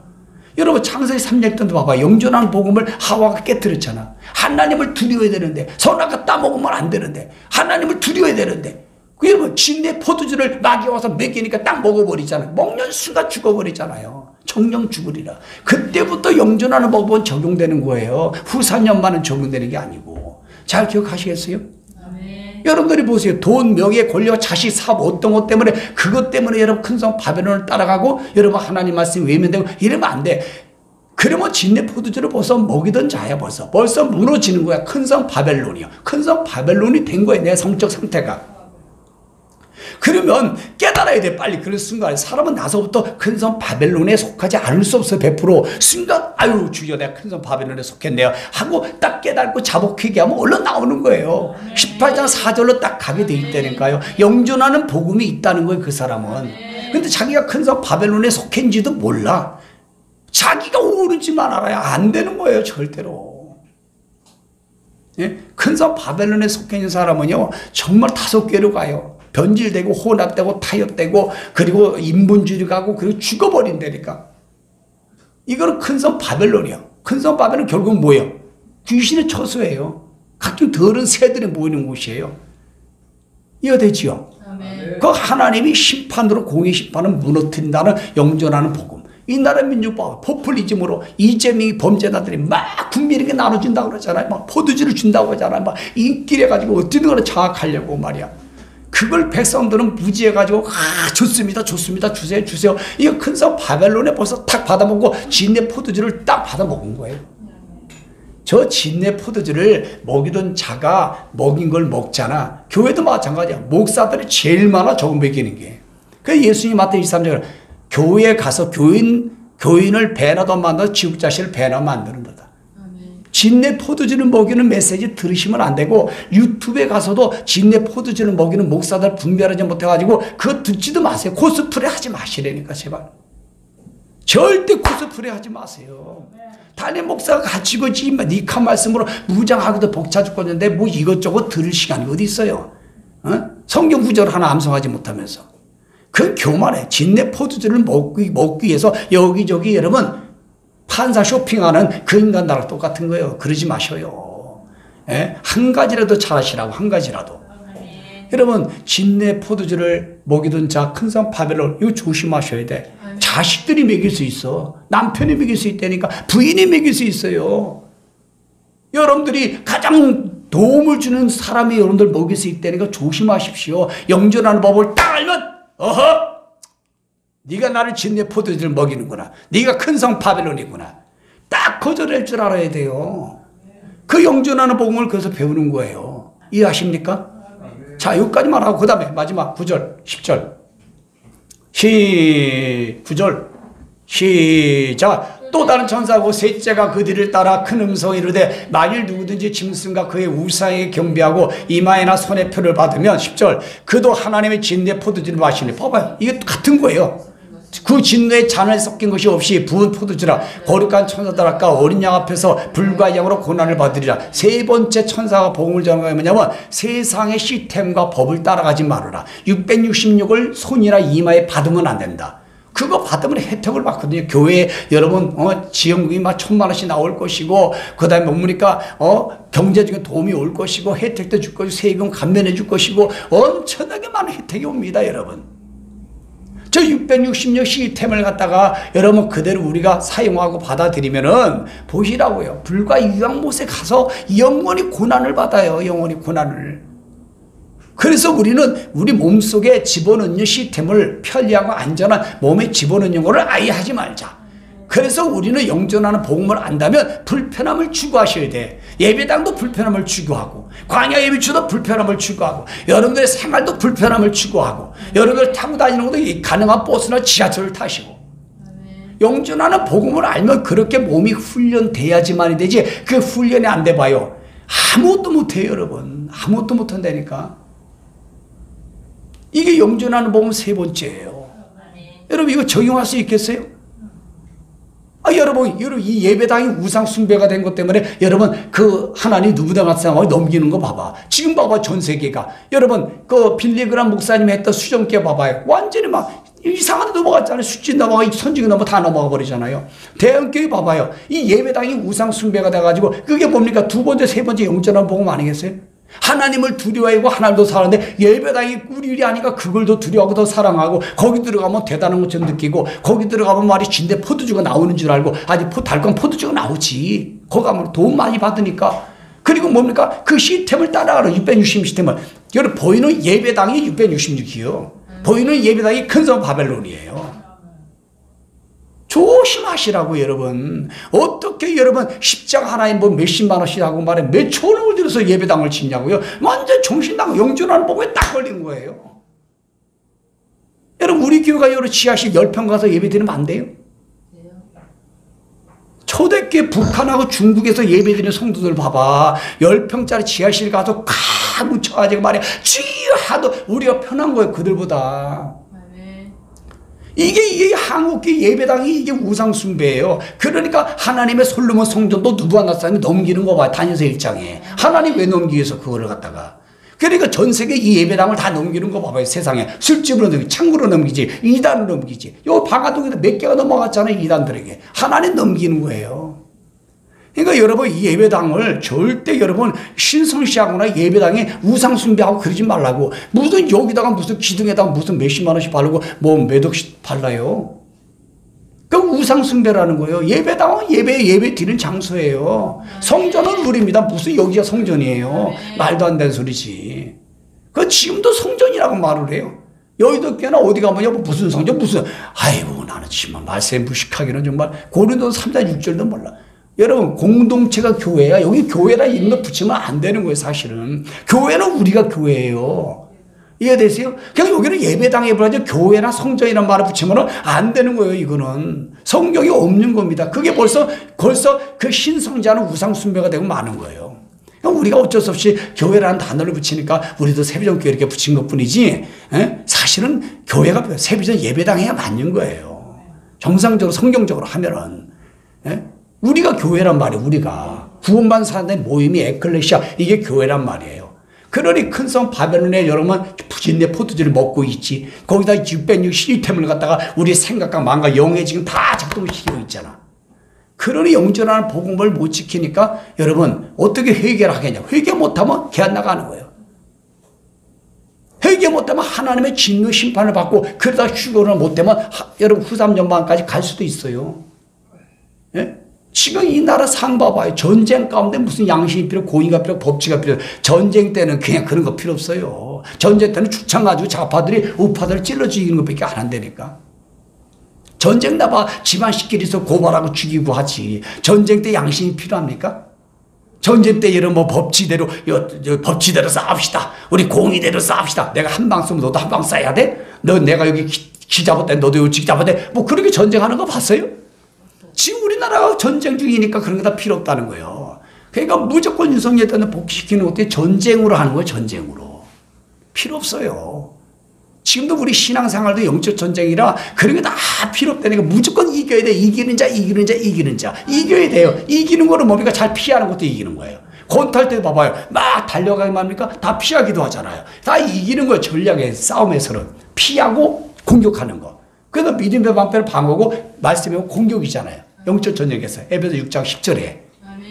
여러분 창세기 3장 때도 봐봐. 영전한 복음을 하와가 깨뜨렸잖아. 하나님을 두려워야 되는데 선악과 따먹으면 안 되는데 하나님을 두려워야 되는데 여러분 진내 포도주를 마귀 와서 먹이니까 딱 먹어버리잖아요. 먹는 순간 죽어버리잖아요. 정령 죽으리라. 그때부터 영전하는 법은 적용되는 거예요. 후 4년만은 적용되는 게 아니고. 잘 기억하시겠어요? 여러분들이 보세요. 돈, 명예, 권력, 자식, 사업 어떤 것 때문에 그것 때문에 여러분 큰 성 바벨론을 따라가고 여러분 하나님 말씀 외면되고 이러면 안 돼. 그러면 진내 포도주를 벌써 먹이던 자야 벌써 무너지는 거야. 큰 성 바벨론이요. 큰 성 바벨론이 된 거야. 내 성적 상태가. 그러면 깨달아야 돼 빨리. 그런 순간에 사람은 나서부터 큰 성 바벨론에 속하지 않을 수 없어. 100% 순간 아유 주여 내가 큰 성 바벨론에 속했네요 하고 딱 깨닫고 자복회개 하면 얼른 나오는 거예요. 18장 4절로 딱 가게 돼 있다니까요. 영존하는 복음이 있다는 거예요. 그 사람은. 근데 자기가 큰 성 바벨론에 속했는지도 몰라. 자기가 옳은지만 알아야 안 되는 거예요. 절대로. 예? 큰 성 바벨론에 속해 있는 사람은요 정말 5개로 가요. 변질되고 혼합되고 타협되고 그리고 인본주의 가고 그리고 죽어버린다니까. 이거는 큰 성 바벨론이야. 큰 성 바벨론 결국 뭐예요? 귀신의 처소예요. 각종 더러운 새들이 모이는 곳이에요. 이해되지요? 그 하나님이 심판으로 공의 심판을 무너뜨린다는 영전하는 복음. 이 나라 민족 봐. 포퓰리즘으로 이재명이 범죄자들이 막 국민에게 나눠준다고 그러잖아요. 막 포도주를 준다고 하잖아요. 막 인기를 가지고 어떻게든 간에 장악하려고 말이야. 그걸 백성들은 무지해가지고 좋습니다 주세요. 이거 큰 성 바벨론에 벌써 탁 받아먹고 진내 포도주를 딱 받아먹은 거예요. 저 진내 포도주를 먹이던 자가 먹인 걸 먹잖아. 교회도 마찬가지야. 목사들이 제일 많아 저거 먹이는 게. 그래서 예수님이 마태 23장에 교회에 가서 교인을 배나도 만들어 지국자식을 배나 만드는 거다. 진내 포도주를 먹이는 메시지 들으시면 안 되고 유튜브에 가서도 진내 구두주를 먹이는 목사들 분별하지 못해가지고 그거 듣지도 마세요. 코스프레 하지 마시라니까 제발. 절대 코스프레 하지 마세요. 담임 목사가 가지고 지금 니카 말씀으로 무장하기도 벅차 죽겠는데 뭐 이것저것 들을 시간이 어디 있어요. 성경 구절 하나 암송하지 못하면서. 그건 교만해. 진내 포도주를 먹기 위해서 여기저기 여러분 판사 쇼핑하는 그 인간 나랑 똑같은 거예요. 그러지 마셔요. 예? 한 가지라도 잘하시라고. 한 가지라도. 여러분 진내 포도주를 먹이던 자 큰 성 바벨론 이거 조심하셔야 돼. 자식들이 먹일 수 있어. 남편이 먹일 수 있다니까. 부인이 먹일 수 있어요. 여러분들이 가장 도움을 주는 사람이 여러분들 먹일 수 있다니까 조심하십시오. 영전하는 법을 딱 알면 어허 네가 나를 진내 포도주를 먹이는구나. 네가 큰 성 바벨론이구나. 딱 거절할 줄 알아야 돼요. 그 영전하는 복음을 그래서 배우는 거예요. 이해하십니까? 자 여기까지만 하고 그 다음에 마지막 9절 10절 9절 시작. 또 다른 천사고 셋째가 그들을 따라 큰 음성이 이르되 만일 누구든지 짐승과 그의 우상에게 경배하고 이마에나 손에 표를 받으면 10절 그도 하나님의 진내 포도주를 마시니. 봐봐요. 이게 같은 거예요. 그 진노에 잔을 섞인 것이 없이 부은 포도주라. 거룩한 천사들 아까 어린 양 앞에서 불과 양으로 고난을 받으리라. 세 번째 천사가 복음을 전하는 게 뭐냐면 세상의 시스템과 법을 따라가지 말아라. 666을 손이나 이마에 받으면 안 된다. 그거 받으면 혜택을 받거든요. 교회에 여러분 지원금이 막 1,000만 원씩 나올 것이고 그다음에 뭡니까 경제적인 도움이 올 것이고 혜택도 줄 것이고 세금 감면해 줄 것이고 엄청나게 많은 혜택이 옵니다. 여러분. 저 660년 시스템을 갖다가 여러분 그대로 우리가 사용하고 받아들이면은 보시라고요. 불과 유황못에 가서 영원히 고난을 받아요. 영원히 고난을. 그래서 우리는 우리 몸속에 집어넣는 시스템을 편리하고 안전한 몸에 집어넣는 거를 아예 하지 말자. 그래서 우리는 영전하는 복음을 안다면 불편함을 추구하셔야 돼. 예배당도 불편함을 추구하고 광야 예배처도 불편함을 추구하고 여러분들의 생활도 불편함을 추구하고 여러분들 타고 다니는 것도 가능한 버스나 지하철을 타시고 영전하는 복음을 알면 그렇게 몸이 훈련돼야지만이 되지 그 훈련이 안 돼봐요. 아무것도 못해요. 여러분. 아무것도 못한다니까. 이게 영전하는 복음 세 번째예요. 여러분 이거 적용할 수 있겠어요? 여러분 이 예배당이 우상 숭배가 된 것 때문에 여러분 그 하나님 누구다 같은 넘기는 거 봐봐. 지금 봐봐 전 세계가 여러분 그 빌리그람 목사님이 했던 수정계 봐봐요. 완전히 막 이상한 데 넘어갔잖아요. 수진 넘어가 선지기 넘어 다 넘어가 버리잖아요. 대형교회 봐봐요. 이 예배당이 우상 숭배가 돼가지고 그게 뭡니까? 두 번째 세 번째 영전한 복음 아니겠어요? 하나님을 두려워하고 하나님도 사랑하는데 예배당이 우리 일이 아니까 그걸 더 두려워하고 더 사랑하고 거기 들어가면 대단한 것처럼 느끼고 거기 들어가면 말이 진대 포도주가 나오는 줄 알고 아직 달콤한 포도주가 나오지. 거기 가면 돈 많이 받으니까. 그리고 뭡니까? 그 시스템을 따라가는 660 시스템을. 여러분 보이는 예배당이 666이요. 보이는 예배당이 큰 성 바벨론이에요. 조심하시라고 여러분. 어떻게 여러분 십자가 하나에 뭐 몇십만 원씩 하고 말해 몇 천원을 들여서 예배당을 짓냐고요. 완전 정신당 영전하는 법에 딱 걸린 거예요. 여러분 우리 교회가 여러 지하실 10평 가서 예배 드리면 안 돼요? 초대교회 북한하고 중국에서 예배 드리는 성도들 봐봐. 10평짜리 지하실 가서 가 묻혀가지고 말이야 주여 하도 우리가 편한 거예요. 그들보다. 이게 한국교 예배당이 이게 우상숭배예요. 그러니까 하나님의 솔로몬 성전도 느부갓네살이 넘기는 거 봐요. 다니엘서 1장에. 하나님 왜 넘기기 위해서 그거를 갖다가. 그러니까 전 세계 이 예배당을 다 넘기는 거 봐봐요. 세상에. 술집으로 넘기지, 창구로 넘기지, 이단으로 넘기지. 요 방화동에도 몇 개가 넘어갔잖아요. 이단들에게. 하나님 넘기는 거예요. 그러니까 여러분 이 예배당을 절대 여러분 신성시하거나 예배당에 우상숭배하고 그러지 말라고. 무슨 여기다가 무슨 기둥에다가 무슨 몇십만 원씩 바르고 뭐 몇 억씩 발라요. 그 우상숭배라는 거예요. 예배당은 예배 드리는 장소예요. 성전은 우리입니다. 무슨 여기가 성전이에요. 말도 안 되는 소리지. 그 지금도 성전이라고 말을 해요. 여의도 교회나 어디 가면 무슨 성전 무슨 아이고 나는 정말 말세 무식하기는 정말 고린도서 3장 6절도 몰라. 여러분 공동체가 교회야. 여기 교회라 이런 거 붙이면 안 되는 거예요. 사실은 교회는 우리가 교회예요. 이해되세요? 그냥 여기는 예배당에 불러서 교회나 성전이라는 말을 붙이면 안 되는 거예요. 이거는 성경이 없는 겁니다. 그게 벌써 그 신성자는 우상숭배가 되고 마는 거예요. 그러니까 우리가 어쩔 수 없이 교회라는 단어를 붙이니까 우리도 세비전교회 이렇게 붙인 것뿐이지 사실은 교회가 세비전 예배당해야 맞는 거예요. 정상적으로 성경적으로 하면은 우리가 교회란 말이에요. 우리가 구원받은 사람들의 모임이 에클레시아 이게 교회란 말이에요. 그러니 큰 성 바벨론에 여러분 진내 포도주를 먹고 있지. 거기다 660템을 갖다가 우리 생각과 마음과 영에 지금 다 작동시키고 있잖아. 그러니 영전하는 복음을 못 지키니까 여러분 어떻게 회개를 하겠냐. 회개 못하면 개안 나가는 거예요. 회개 못하면 하나님의 진노 심판을 받고 그러다 휴거를 못되면 여러분 후삼전방까지 갈 수도 있어요. 예? 지금 이 나라 상 봐봐요. 전쟁 가운데 무슨 양심이 필요, 고의가 필요, 법치가 필요. 전쟁 때는 그냥 그런 거 필요 없어요. 전쟁 때는 축창 가지고 좌파들이 우파들을 찔러 죽이는 것밖에 안 한다니까. 전쟁 나봐 집안식끼리서 고발하고 죽이고 하지. 전쟁 때 양심이 필요합니까? 전쟁 때 이런 뭐 법치대로 싸웁시다. 우리 공의대로 싸웁시다. 내가 한 방 쏘면 너도 한 방 쏴야 돼? 내가 여기 기 잡았대. 너도 여기 기 잡았대. 뭐 그렇게 전쟁하는 거 봤어요? 지금 우리나라가 전쟁 중이니까 그런 거 다 필요 없다는 거예요. 그러니까 무조건 윤석열한테 복귀시키는 것도 전쟁으로 하는 거예요. 전쟁으로. 필요 없어요. 지금도 우리 신앙생활도 영적 전쟁이라 그런 게 다 필요 없다니까. 무조건 이겨야 돼. 이기는 자. 이겨야 돼요. 이기는 거는 뭡니까? 잘 피하는 것도 이기는 거예요. 권투할 때 봐봐요. 막 달려가기만 합니까? 다 피하기도 하잖아요. 다 이기는 거예요. 전략의 싸움에서는. 피하고 공격하는 거. 그래서 믿음의 방패를 방어고 말씀이 공격이잖아요. 영적 전쟁에서 에베소 6장 10절에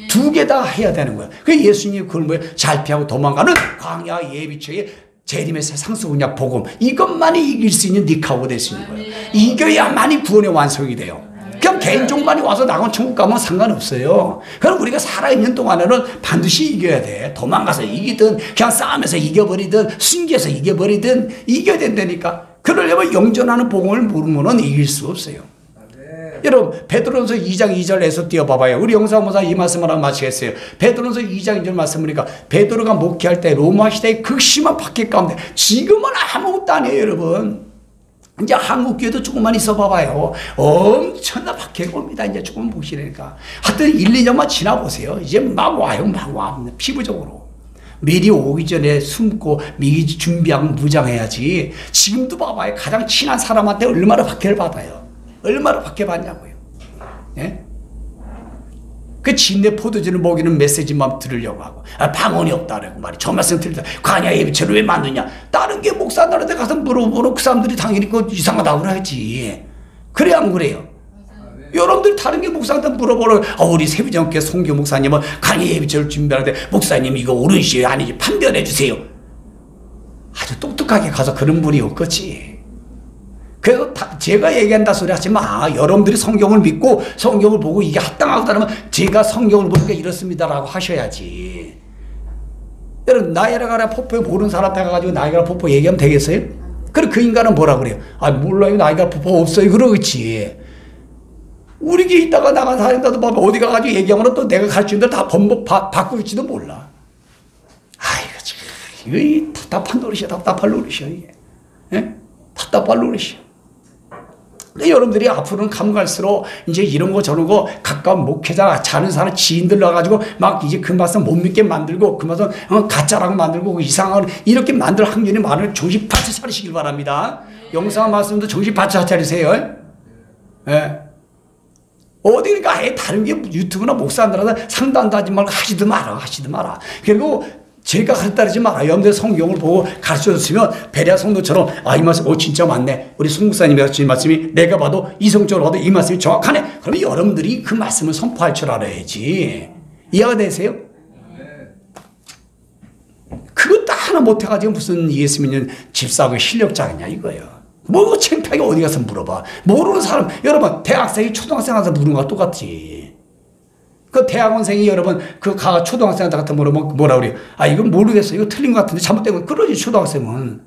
두 개 다 해야 되는 거예요. 그 예수님이 그걸 뭐예요? 잘 피하고 도망가는 광야 예비처의 재림의 상수군약 복음, 이것만이 이길 수 있는 니카고 될 수 있는 거예요. 이겨야만이 구원의 완성이 돼요. 그냥 개인종만이 와서 나가면 천국 가면 상관없어요. 그럼 우리가 살아있는 동안에는 반드시 이겨야 돼. 도망가서 이기든 그냥 싸움에서 이겨버리든 숨겨서 이겨버리든 이겨야 된다니까. 그러려면 영전하는 복음을 모르면 이길 수 없어요. 여러분 베드로전서 2장 2절에서 띄워봐봐요. 우리 영사모사 이 말씀을 하고 마치겠어요. 베드로전서 2장 2절 말씀 보니까 베드로가 목회할 때 로마 시대의 극심한 박해 가운데 지금은 아무것도 아니에요. 여러분 이제 한국 교회도 조금만 있어 봐봐요. 엄청난 박해가 옵니다. 이제 조금 보시니까 하여튼 1, 2년만 지나보세요. 이제 막 와요. 막 와. 피부적으로 미리 오기 전에 숨고 미리 준비하고 무장해야지. 지금도 봐봐요. 가장 친한 사람한테 얼마나 박해를 받아요. 얼마나 박해받냐고요. 예? 그 진내 포도주를 먹이는 메시지만 들으려고 하고 방언이 없다라고 말이 저 말씀 들다 광야 예비처를 왜 만드냐. 다른 게 목사들한테 데 가서 물어보면 그 사람들이 당연히 그거 이상하다고 그러지. 그래 안 그래요? 여러분들 다른 게 목사한테 물어보면 우리 세비정교회 송교 목사님은 광야 예비처를 준비하는데 목사님 이거 옳은 시요 아니지 판별해 주세요. 아주 똑똑하게 가서 그런 분이 없겠지. 그래서 제가 얘기한다 소리 하지 마. 여러분들이 성경을 믿고 성경을 보고 이게 합당하다면 제가 성경을 보니까 이렇습니다라고 하셔야지. 여러분 나이아가라 폭포에 모르는 사람한테 가가지고 나이아가라 폭포 얘기하면 되겠어요? 그럼 그 인간은 뭐라 그래요? 몰라요. 나이아가라 폭포 없어요. 그러겠지. 우리 교회 있다가 나간 사람들도 봐봐. 어디 가가지고 얘기하면 또 내가 가르치는 대로 다 바꿀지도 몰라. 이거 답답한 노릇이야. 답답할 노릇이야 이게. 예? 답답할 노릇이야. 여러분들이 앞으로는 가면 갈수록 이제 이런 거 저런 거 가까운 목회자 자는 사람 지인들 나가지고 막 이제 그 말씀 못 믿게 만들고 그 말씀 가짜라고 만들고 이상한 이렇게 만들 확률이 많으면 정신 바짝 차리시길 바랍니다. 영상 말씀도 정신 바짝 차리세요. 예. 어디 그러니까 아예 다른 게 유튜브나 목사들한테 상담도 하지 말고 하지도 마라. 그리고 제가 가르쳐 주지 마라. 여러분들 성경을 보고 가르쳐 줬으면 베레아 성도처럼 이 말씀 진짜 맞네. 우리 송목사님이 가르친 말씀이 내가 봐도 이성적으로 봐도 이 말씀이 정확하네. 그러면 여러분들이 그 말씀을 선포할 줄 알아야지. 이해가 되세요? 그것도 하나 못해가지고 무슨 예수 믿는 집사하고 실력자겠냐 이거예요. 뭐 창피하게 어디 가서 물어봐. 모르는 사람 여러분 대학생이 초등학생 가서 물은 거랑 똑같지. 그 대학원생이 여러분 그 초등학생한테 같은 물어보면 뭐라 그래요? 이건 모르겠어. 이거 틀린 것 같은데 잘못된 거 그러지 초등학생은.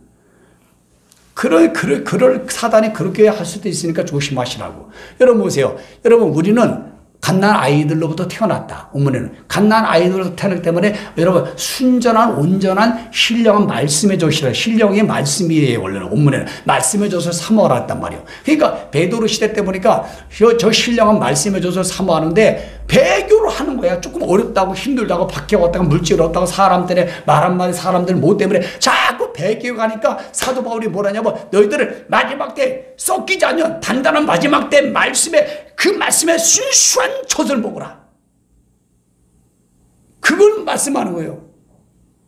그럴 사단이 그렇게 할 수도 있으니까 조심하시라고. 여러분 보세요. 여러분 우리는 갓난 아이들로부터 태어났다. 어머니는 갓난 아이들로부터 태어났기 때문에 여러분 순전한 온전한 신령한 말씀의 젖이라 신령의 말씀이에요. 원래는 어머니는 말씀의 젖을 사모하라 말이에요. 그러니까 베드로 시대 때 보니까 저 신령한 말씀의 젖을 사모하는데 배교를 하는 거야. 조금 어렵다고 힘들다고 밖에 왔다가 물질 없다고 사람 때문에 말 한마디 사람들 못 때문에 자꾸 배교 가니까 사도 바울이 뭐라냐면 너희들을 마지막 때 썩기지 않는 단단한 마지막 때 말씀에 그 말씀에 순수한 젖을 먹으라. 그걸 말씀하는 거예요.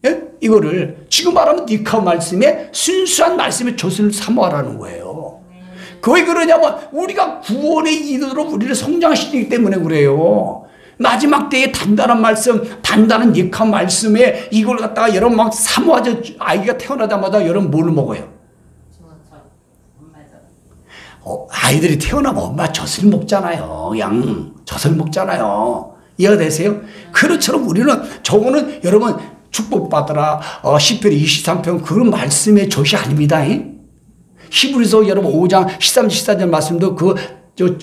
예? 이거를 지금 말하면 니카 말씀에 순수한 말씀의 젖을 사모하라는 거예요. 왜 그러냐면 우리가 구원의 이들로 우리를 성장시키기 때문에 그래요. 마지막 때에 단단한 말씀, 단단한 니카 말씀에 이걸 갖다가 여러분 막 사모하죠. 아이가 태어나자마자 여러분 뭘 먹어요? 아이들이 태어나면 엄마 젖을 먹잖아요. 젖을 먹잖아요. 이해가 되세요? 그렇처럼 우리는 저거는 여러분 축복받으라 시편 23편 그런 말씀의 젖이 아닙니다. 히브리서 여러분 5장 13, 14절 말씀도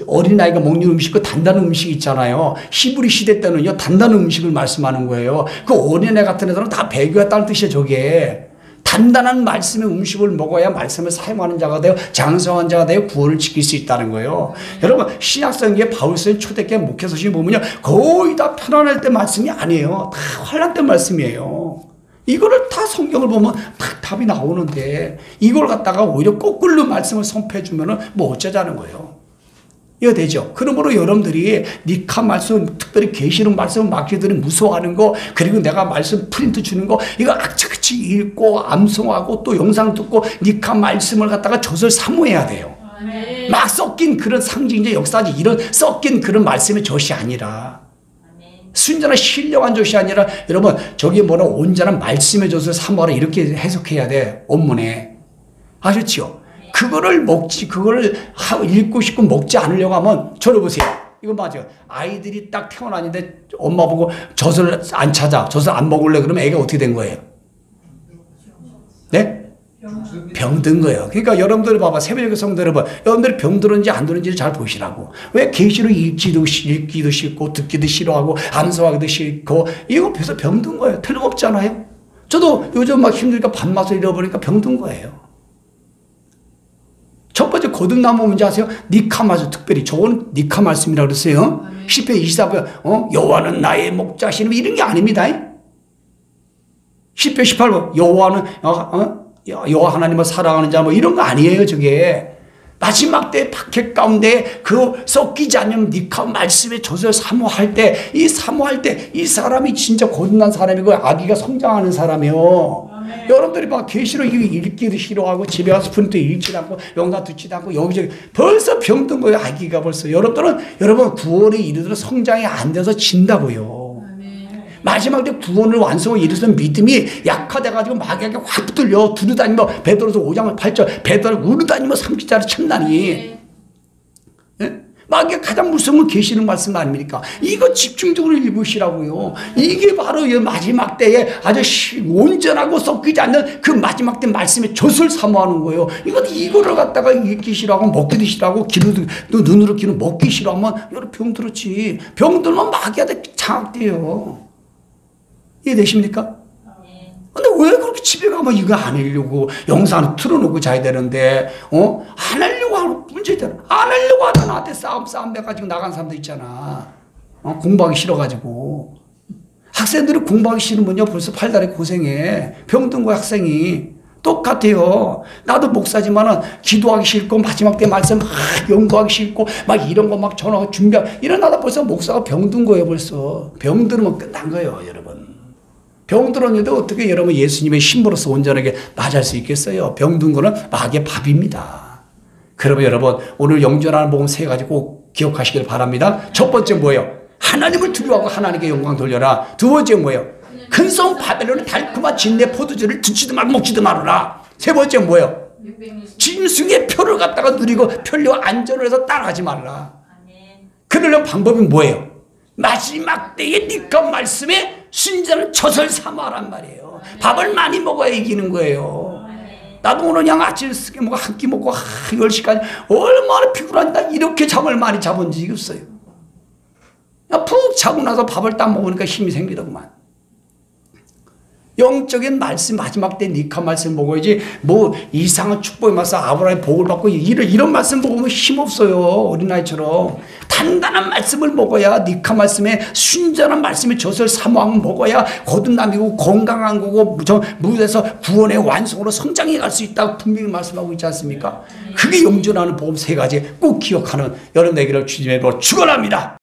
어린아이가 먹는 음식 그 단단한 음식 있잖아요. 히브리 시대 때는요 단단한 음식을 말씀하는 거예요. 그 어린애 같은 애들은 다 배교했다는 뜻이에요. 저게 단단한 말씀의 음식을 먹어야 말씀을 사용하는 자가 되어 장성한 자가 되어 구원을 지킬 수 있다는 거예요. 여러분 신약성경에 바울서인 초대교회 목회서신 보면요 거의 다 편안할 때 말씀이 아니에요. 다 환난 때 말씀이에요. 이거를 다 성경을 보면 다 답이 나오는데 이걸 갖다가 오히려 거꾸로 말씀을 선포해 주면은 뭐 어쩌자는 거예요. 이거 되죠? 그러므로 여러분들이 니카 말씀, 특별히 계시록 말씀을 막히들이 무서워하는 거, 그리고 내가 말씀 프린트 주는 거, 이거 악착같이 읽고 암송하고 또 영상 듣고 니카 말씀을 갖다가 젖을 사모해야 돼요. 아멘. 막 섞인 그런 상징적 역사지 이런 섞인 그런 말씀의 젖이 아니라 순전한 신령한 젖이 아니라 여러분 저기 뭐라 온전한 말씀의 젖을 사모하라 이렇게 해석해야 돼 원문에. 아셨죠? 그거를 먹지 그거를 읽고 싶고 먹지 않으려고 하면 저를 보세요. 이거 맞아요. 아이들이 딱 태어나는데 엄마 보고 젖을 안 찾아 젖을 안 먹을래 그러면 애가 어떻게 된 거예요? 네? 병든 거예요. 그러니까 여러분들 봐봐. 새벽의 성도 여러분. 여러분들이 병들었는지 안 들었는지를 잘 보시라고. 왜 계시록 읽기도 싫고 듣기도 싫어하고 암송하기도 싫고 이거 그래서 병든 거예요. 틀림없잖아요. 저도 요즘 막 힘드니까 밤낮을 잃어버리니까 병든 거예요. 첫 번째 거듭나무 문제 아세요? 니카 말씀 특별히 저건 니카 말씀이라고 그랬어요. 시편 24편 여호와는 나의 목자시니 이런 게 아닙니다. 시편 18편 여호와는 여호와 하나님을 사랑하는 자 뭐 이런 거 아니에요. 저게 마지막 때 박해 가운데 그 섞이지 않는 니카 말씀의 젖을 사모할 때 이 사람이 진짜 거듭난 사람이고 아기가 성장하는 사람이요. 여러분들이 막 계시록 읽기도 싫어하고 집에 가서 프린트 읽지도 않고 영상 듣지도 않고 여기저기 벌써 병든 거예요. 아기가 벌써. 여러분 구원에 이르도록 성장이 안 돼서 진다고요. 마지막 때 구원을 완성을 이루는 믿음이 약화돼가지고 마귀에게 확 붙들려 두루다니며 베드로서 5장 8절 베드로를 우르다니며 30자를 쳤나니 마귀가 가장 무서운 건 계시는 말씀 아닙니까? 이거 집중적으로 읽으시라고요. 이게 바로 이 마지막 때에 아주 온전하고 섞이지 않는 그 마지막 때 말씀의 젖을 사모하는 거예요. 이거를 갖다가 읽기 싫어하고 먹기 드시라고 눈으로 기는 먹기 싫어하면 여러분 병들었지. 병들면 마귀한테 장악돼요. 이해되십니까? 근데 왜 그렇게 집에 가면 이거 안 하려고 영상 틀어놓고 자야 되는데 안 하려고 하는 문제잖아. 안 하려고 하다 나한테 싸움 해가지고 나간 사람도 있잖아. 공부하기 싫어가지고. 학생들이 공부하기 싫으면요 벌써 팔다리 고생해. 병든 거야 학생이. 똑같아요. 나도 목사지만은 기도하기 싫고 마지막 때 말씀 막 연구하기 싫고 막 이런 거 막 전화하고 준비하고 이러다가 벌써 목사가 병든 거예요 벌써. 병들면 끝난 거예요 여러분. 병들었는데 어떻게 여러분 예수님의 신부로서 온전하게 맞을 수 있겠어요? 병든 거는 마귀의 밥입니다. 그러면 여러분 오늘 영전하는 복음 3가지 꼭 기억하시길 바랍니다. 첫 번째 뭐예요? 하나님을 두려워하고 하나님께 영광 돌려라. 두 번째 뭐예요? 큰성 바벨론의 달콤한 진내 포도주를 듣지도 말고 먹지도 말아라. 세 번째 뭐예요? 짐승의 표를 갖다가 누리고 편리와 안전을 해서 따라가지 말라. 그러려는 방법이 뭐예요? 마지막 때의 니까 말씀에 순전한 젖을 사모하란 말이에요. 밥을 많이 먹어야 이기는 거예요. 나도 오늘 그냥 아침에 쓰게 먹고 한 끼 먹고 10시까지 얼마나 피곤한다. 이렇게 잠을 많이 자본 적이 없어요. 푹 자고 나서 밥을 딱 먹으니까 힘이 생기더구만. 영적인 말씀 마지막 때 니카 말씀 먹어야지 뭐 이상한 축복의 말씀 아브라함의 복을 받고 이런 말씀 먹으면 힘없어요. 어린아이처럼 단단한 말씀을 먹어야 니카 말씀에 순전한 말씀의 젖을 사모하면 먹어야 거듭남이고 건강한 거고 무에서 구원의 완성으로 성장해 갈 수 있다고 분명히 말씀하고 있지 않습니까? 그게 영존하는 복음 3가지 꼭 기억하는 여러분 되기를 주님의 이름으로 축원합니다.